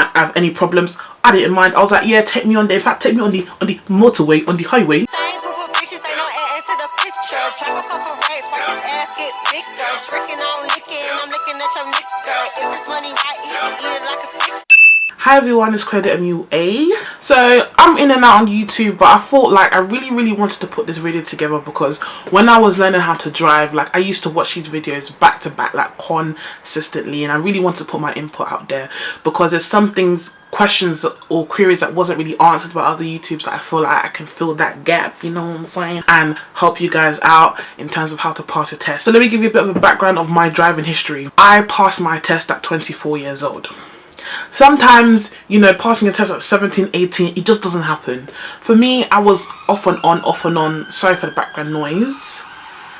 I don't have any problems. I didn't mind. I was like, yeah, take me on there. In fact, take me on the motorway, on the highway. Hi everyone, it's Credit MUA. So I'm in and out on YouTube, but I thought like I really wanted to put this video together because when I was learning how to drive, like I used to watch these videos back to back like consistently, and I really wanted to put my input out there because there's some things, questions or queries that wasn't really answered by other YouTubers that I feel like I can fill that gap, you know what I'm saying, and help you guys out in terms of how to pass your test. So let me give you a bit of a background of my driving history. I passed my test at 24 years old. Sometimes, you know, passing a test at 17, 18, it just doesn't happen. For me, I was off and on. Sorry for the background noise.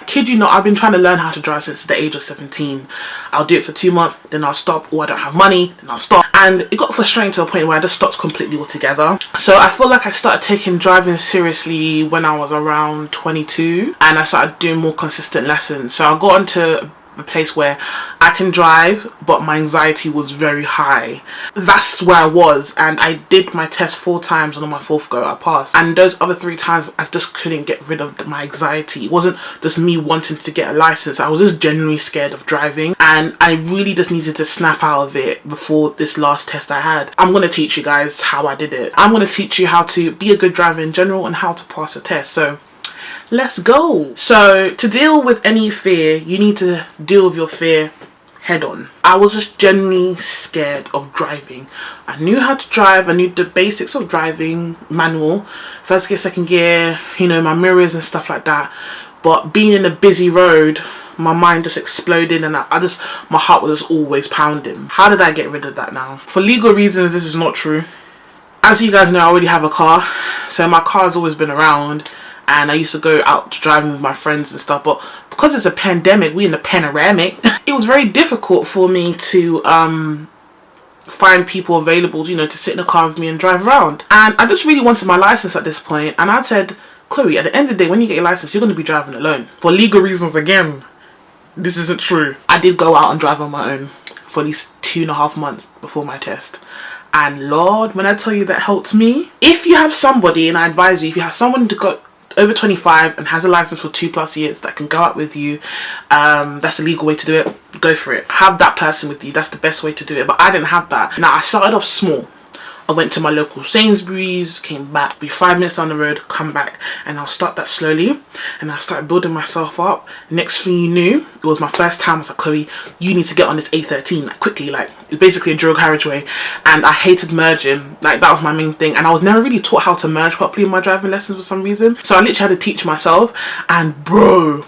Kid you not, I've been trying to learn how to drive since the age of 17. I'll do it for 2 months, then I'll stop, or I don't have money, then I'll stop. And it got frustrating to a point where I just stopped completely altogether. So I feel like I started taking driving seriously when I was around 22, and I started doing more consistent lessons. So I got into a place where I can drive, but my anxiety was very high. That's where I was, and I did my test 4 times, and on my 4th go I passed. And those other 3 times I just couldn't get rid of my anxiety. It wasn't just me wanting to get a license, I was just genuinely scared of driving, and I really just needed to snap out of it before this last test I had. I'm going to teach you guys how I did it. I'm going to teach you how to be a good driver in general and how to pass a test. So let's go. So to deal with any fear, you need to deal with your fear head on. I was just genuinely scared of driving. I knew how to drive, I knew the basics of driving, manual, first gear, second gear, you know, my mirrors and stuff like that. But being in a busy road, my mind just exploded, and my heart was just always pounding. How did I get rid of that now? For legal reasons, this is not true. As you guys know, I already have a car, so my car has always been around. And I used to go out driving with my friends and stuff, but because it's a pandemic, we in the panoramic, it was very difficult for me to find people available, you know, to sit in a car with me and drive around. And I just really wanted my license at this point, and I said, Chloe, at the end of the day, when you get your license, you're going to be driving alone. For legal reasons, again, this isn't true. I did go out and drive on my own for at least 2.5 months before my test. And Lord, when I tell you that helped me, if you have somebody, and I advise you, if you have someone to go over 25 and has a license for 2+ years that can go out with you, that's the legal way to do it, go for it. Have that person with you, that's the best way to do it. But I didn't have that. Now I started off small. I went to my local Sainsbury's, came back, be 5 minutes down the road, come back, and I'll start that slowly, and I started building myself up. Next thing you knew, it was my first time. I was like, Chloe, you need to get on this A13, like quickly, like it's basically a dual carriageway, and I hated merging, like that was my main thing, and I was never really taught how to merge properly in my driving lessons for some reason, so I literally had to teach myself, and bro,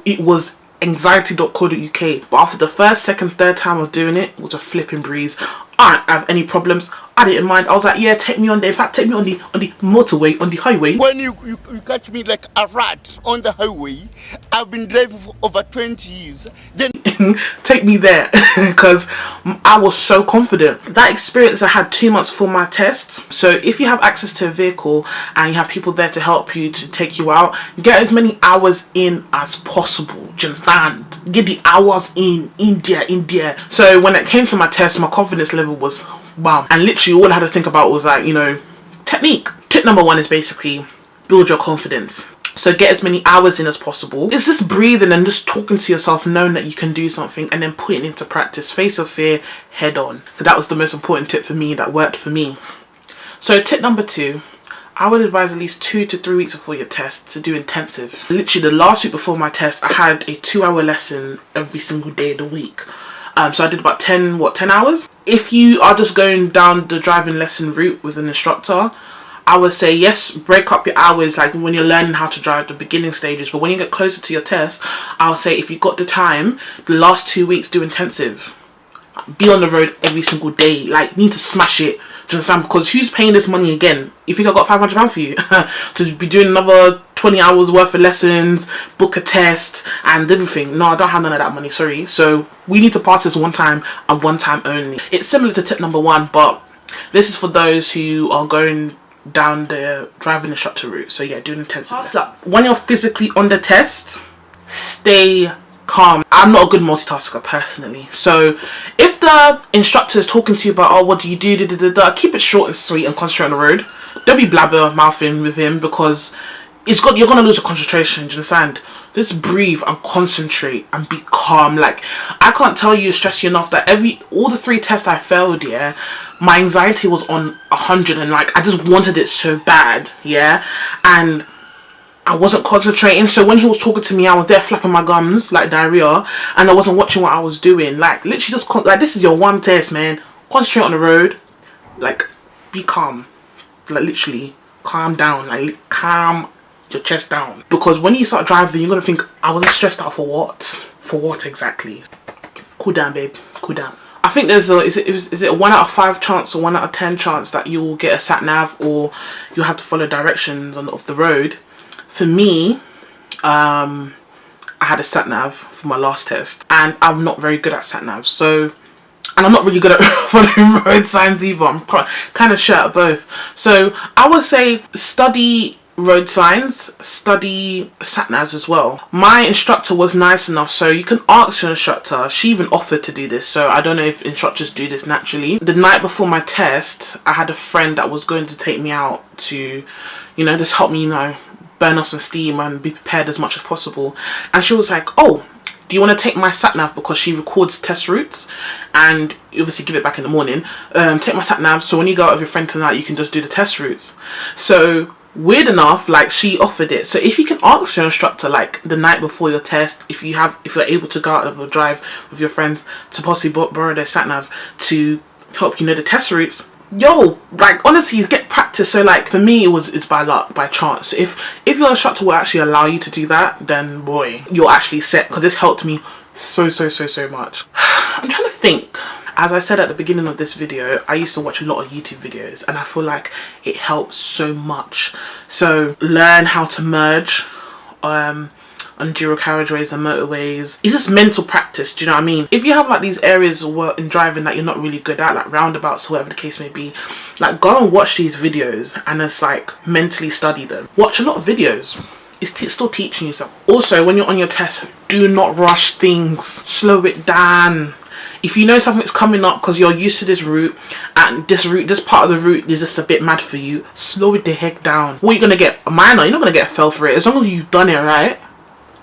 it was anxiety.co.uk, but after the first, second, third time of doing it, it was a flipping breeze. I don't have any problems. I didn't mind. I was like, yeah, take me on there. In fact, take me on the motorway, on the highway. When you catch me like a rat on the highway, I've been driving for over 20 years. Then take me there, because I was so confident. That experience I had 2 months before my test. So if you have access to a vehicle and you have people there to help you, to take you out, get as many hours in as possible. Do you understand? Get the hours in there. So when it came to my test, my confidence level was wow, and literally all I had to think about was like, you know, technique. Tip number 1 is basically build your confidence. So get as many hours in as possible. It's just breathing and just talking to yourself, knowing that you can do something, and then putting it into practice. Face your fear head on. So that was the most important tip for me, that worked for me. So tip number 2, I would advise at least 2 to 3 weeks before your test to do intensive. Literally the last week before my test, I had a 2-hour lesson every single day of the week. So I did about 10 hours. If you are just going down the driving lesson route with an instructor, I would say yes, break up your hours like when you're learning how to drive, the beginning stages. But when you get closer to your test, I would say if you got the time, the last 2 weeks do intensive. Be on the road every single day. Like, you need to smash it. Do you understand? Because who's paying this money again? You think I got £500 for you to be doing another 20 hours worth of lessons, book a test and everything? No, I don't have none of that money, sorry. So we need to pass this one time and one time only. It's similar to tip number 1, but this is for those who are going down the driving instructor route. So yeah, doing intensive lessons. When you're physically on the test, stay calm. I'm not a good multitasker personally. So if the instructor is talking to you about, oh, what do you do, keep it short and sweet and concentrate on the road. Don't be blabber mouthing with him, because you're gonna lose your concentration. Do you understand? Just breathe and concentrate and be calm. Like, I can't tell you, stress you enough that all the 3 tests I failed, yeah, my anxiety was on 100, and like I just wanted it so bad, yeah, and I wasn't concentrating. So when he was talking to me, I was there flapping my gums like diarrhea, and I wasn't watching what I was doing. Like, literally just like, this is your one test, man. Concentrate on the road. Like, be calm. Like, literally calm down. Like, calm your chest down, because when you start driving, you're gonna think, I was stressed out for what exactly? Cool down, babe, cool down. I think there's is it a 1 out of 5 chance or 1 out of 10 chance that you'll get a sat nav, or you'll have to follow directions of the road. For me, I had a sat nav for my last test, and I'm not very good at sat navs, so, and I'm not really good at following road signs either. I'm kind of shit at both. So I would say study road signs, study sat navs as well. My instructor was nice enough, so you can ask your instructor. She even offered to do this, so I don't know if instructors do this naturally. The night before my test, I had a friend that was going to take me out to, you know, just help me, you know, burn off some steam and be prepared as much as possible. And she was like, oh, do you want to take my sat nav, because she records test routes and you obviously give it back in the morning. Take my sat nav, so when you go out with your friend tonight, you can just do the test routes. So weird enough, like, she offered it. So if you can ask your instructor, like, the night before your test, if you're able to go out of a drive with your friends, to possibly borrow their sat nav to help you know the test routes, yo, like, honestly, get practice. So like, for me, it's by luck, by chance. If your instructor will actually allow you to do that, then boy, you're actually set, because this helped me so much. I'm trying to think. As I said at the beginning of this video, I used to watch a lot of YouTube videos, and I feel like it helps so much. So learn how to merge on dual carriageways and motorways. It's just mental practice, do you know what I mean? If you have like these areas in driving that you're not really good at, like roundabouts or whatever the case may be, like, go and watch these videos and just like mentally study them. Watch a lot of videos. It's still teaching you something. Also, when you're on your test, do not rush things. Slow it down. If you know something's coming up because you're used to this route, and this part of the route is just a bit mad for you, slow it the heck down. What, you're gonna get a minor? You're not gonna get a fail for it. As long as you've done it right,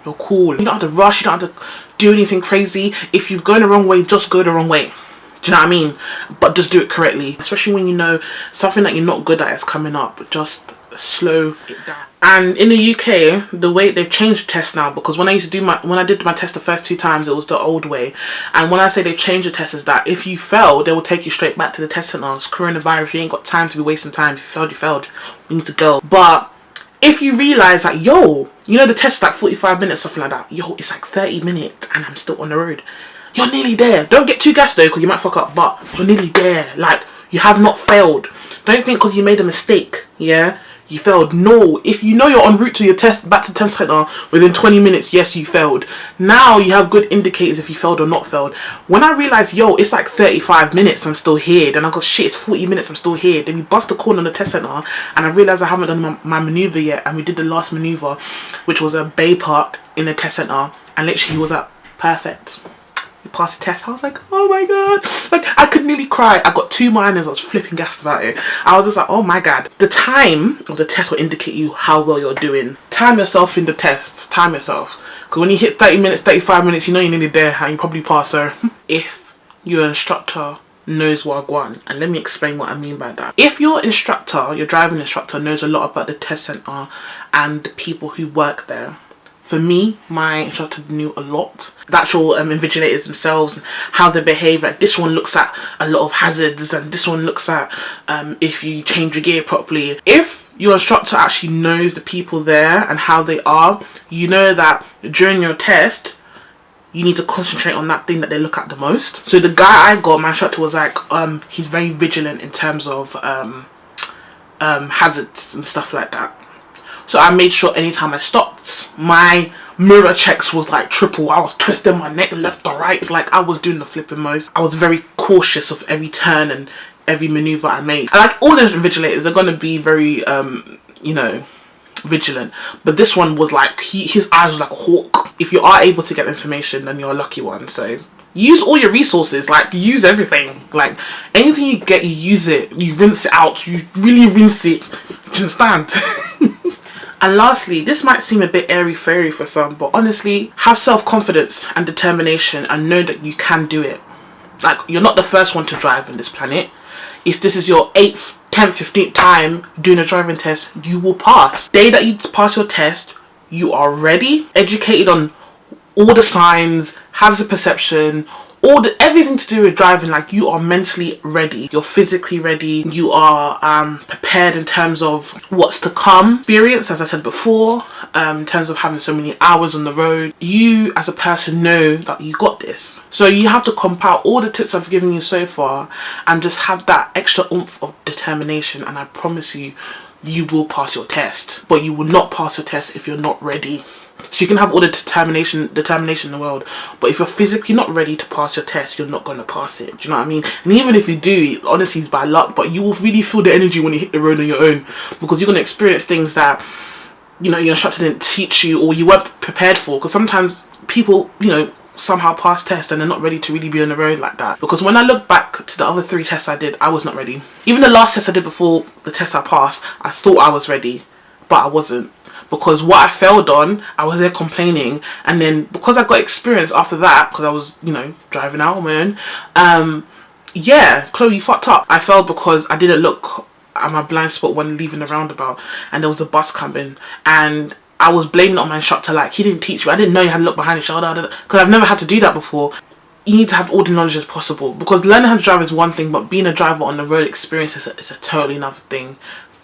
you're cool. You don't have to rush, you don't have to do anything crazy. If you're going the wrong way, just go the wrong way. Do you know what I mean? But just do it correctly. Especially when you know something that you're not good at is coming up. Just slow it down. And in the UK, the way they've changed the test now, because when I did my test the first 2 times, it was the old way. And when I say they've changed the test, is that if you fail, they will take you straight back to the test center. It's coronavirus, you ain't got time to be wasting time. If you failed, you failed. You need to go. But if you realise that, yo, you know the test is like 45 minutes, something like that. Yo, it's like 30 minutes and I'm still on the road. You're nearly there. Don't get too gassed though, because you might fuck up, but you're nearly there. Like, you have not failed. Don't think because you made a mistake, yeah, you failed. No, if you know you're en route to your test, back to test center within 20 minutes, yes, you failed. Now you have good indicators if you failed or not failed. When I realized, yo, it's like 35 minutes, I'm still here. Then I go, shit, it's 40 minutes, I'm still here. Then we bust a corner on the test center, and I realized I haven't done my maneuver yet. And we did the last maneuver, which was a bay park in the test center, and literally he was like, perfect. We passed the test. I was like, oh my god, like, I could nearly cry. I got 2 minors. I was flipping gassed about it. I was just like, oh my god. The time of the test will indicate you how well you're doing. Time yourself in the test. Time yourself, because when you hit 30 minutes, 35 minutes, you know you're nearly there and you probably pass. So if your instructor knows Wagwan, and let me explain what I mean by that. If your instructor, your driving instructor, knows a lot about the test center and the people who work there, for me, my instructor knew a lot. The actual invigilators themselves, how they behave. Like, this one looks at a lot of hazards, and this one looks at if you change your gear properly. If your instructor actually knows the people there and how they are, you know that during your test, you need to concentrate on that thing that they look at the most. So the guy I got, my instructor was like, he's very vigilant in terms of hazards and stuff like that. So I made sure anytime I stopped, my mirror checks was like triple. I was twisting my neck left or right. It's like I was doing the flipping most. I was very cautious of every turn and every maneuver I made. And like all the invigilators are going to be very, you know, vigilant. But this one was like, his eyes was like a hawk. If you are able to get information, then you're a lucky one. So use all your resources, like use everything, like anything you get, you use it, you rinse it out, you really rinse it. Do you understand? And lastly, this might seem a bit airy-fairy for some, but honestly, have self-confidence and determination and know that you can do it. Like, you're not the first one to drive on this planet. If this is your 8th, 10th, 15th time doing a driving test, you will pass. The day that you pass your test, you are ready, educated on all the signs, hazard perception, everything to do with driving. Like, you are mentally ready, you're physically ready, you are prepared in terms of what's to come. Experience, as I said before, in terms of having so many hours on the road, you as a person know that you got this. So you have to compile all the tips I've given you so far and just have that extra oomph of determination, and I promise you, you will pass your test. But you will not pass your test if you're not ready. So you can have all the determination in the world, but if you're physically not ready to pass your test, you're not going to pass it. Do you know what I mean? And even if you do, honestly, it's by luck, but you will really feel the energy when you hit the road on your own, because you're going to experience things that, you know, your instructor didn't teach you or you weren't prepared for. Because sometimes people, you know, somehow pass tests and they're not ready to really be on the road like that. Because when I look back to the other 3 tests I did, I was not ready. Even the last test I did before the test I passed, I thought I was ready, but I wasn't. Because what I failed on, I was there complaining, and then because I got experience after that, because I was, you know, driving out on my own, yeah, Chloe, you fucked up. I failed because I didn't look at my blind spot when leaving the roundabout, and there was a bus coming, and I was blaming it on my instructor, like, he didn't teach me, I didn't know you had to look behind your shoulder, because I've never had to do that before. You need to have all the knowledge as possible, because learning how to drive is one thing, but being a driver on the road experience is a totally another thing.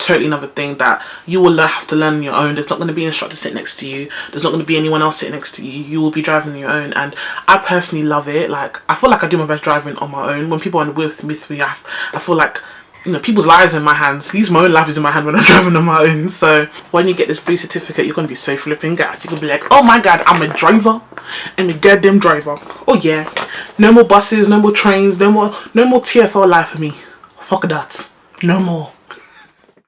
That you will have to learn on your own. There's not going to be an instructor sitting next to you, there's not going to be anyone else sitting next to you. You will be driving on your own, and I personally love it. Like, I feel like I do my best driving on my own. When people are with me, I feel like, you know, people's lives are in my hands. At least my own life is in my hand when I'm driving on my own. So when you get this blue certificate, you're going to be so flipping gas. You're going to be like, oh my god, I'm a driver. I'm a goddamn driver. Oh yeah, no more buses, no more trains, no more TFL life for me. Fuck that, no more.